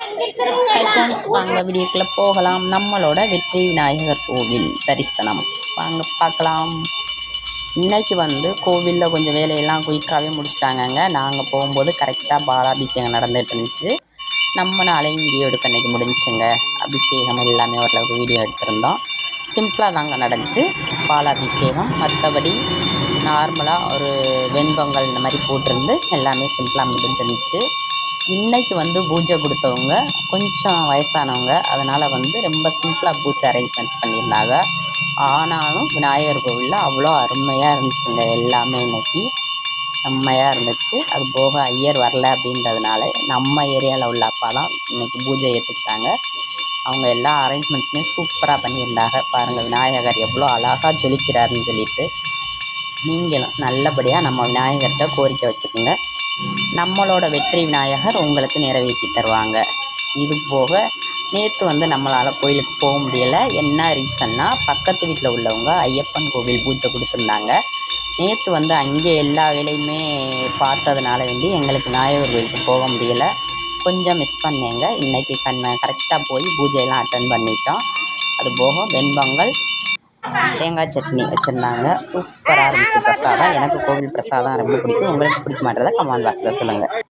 Hi friends, வாங்க வீடியோக்குள்ளே போகலாம். நம்மளோட வெற்றி விநாயகர் கோவில் தரிசனம் வாங்க பார்க்கலாம். இன்றைக்கி கோவிலில் கொஞ்சம் வேலையெல்லாம் குயிக்காகவே முடிச்சிட்டாங்கங்க. நாங்கள் போகும்போது கரெக்டாக பாலாபிஷேகம் நடந்துகிட்டு இருந்துச்சு. நம்ம நாளையும் வீடியோ எடுக்க அன்றைக்கி முடிஞ்சுங்க. அபிஷேகம் எல்லாமே ஓரளவுக்கு வீடியோ எடுத்திருந்தோம். சிம்பிளாக தாங்க நடந்துச்சு பாலாபிஷேகம். மற்றபடி நார்மலாக ஒரு வெண்பொங்கல் இந்த மாதிரி போட்டிருந்து எல்லாமே சிம்பிளாக முடிஞ்சிருந்துச்சு. இன்றைக்கி பூஜை கொடுத்தவங்க கொஞ்சம் வயசானவங்க, அதனால் ரொம்ப சிம்பிளாக பூஜை அரேஞ்ச்மெண்ட்ஸ் பண்ணியிருந்தாங்க. ஆனாலும் விநாயகர் கோவிலில் அவ்வளோ அருமையாக இருந்துச்சுங்க. எல்லாமே இன்றைக்கி செம்மையாக இருந்துச்சு. அது போக ஐயர் வரல அப்படின்றதுனால நம்ம ஏரியாவில் உள்ள அப்பா தான் இன்றைக்கி பூஜை ஏற்றுக்கிட்டாங்க. அவங்க எல்லா அரேஞ்ச்மெண்ட்ஸுமே சூப்பராக பண்ணியிருந்தாங்க. பாருங்கள் விநாயகர் எவ்வளோ அழகாக ஜொலிக்கிறாருன்னு சொல்லிட்டு. நீங்களும் நல்லபடியாக நம்ம விநாயகர்கிட்ட கோரிக்கை வச்சுக்கோங்க. நம்மளோட வெற்றி விநாயகர் உங்களுக்கு நிறைவேற்றி தருவாங்க. இது போக நேற்று நம்மளால் கோயிலுக்கு போக முடியலை. என்ன ரீசன்னா, பக்கத்து வீட்டில் உள்ளவங்க ஐயப்பன் கோவில் பூஜை கொடுத்துருந்தாங்க. நேற்று அங்கே எல்லா வேலையுமே பார்த்ததுனால எங்களுக்கு விநாயகர் கோயிலுக்கு போக முடியலை. கொஞ்சம் மிஸ் பண்ணேங்க. இன்றைக்கி கரெக்டாக போய் பூஜையெல்லாம் அட்டன் பண்ணிட்டோம். அது போக வெண்பொங்கல், தேங்காய் சட்னி வச்சுருந்தாங்க. சூப்பராக இருந்துச்சு பிரசாதம். எனக்கு கோவில் பிரசாதம் ரொம்ப பிடிக்கும். உங்களுக்கு பிடிக்குமான்றதை கமெண்ட் பாக்ஸில் சொல்லுங்கள்.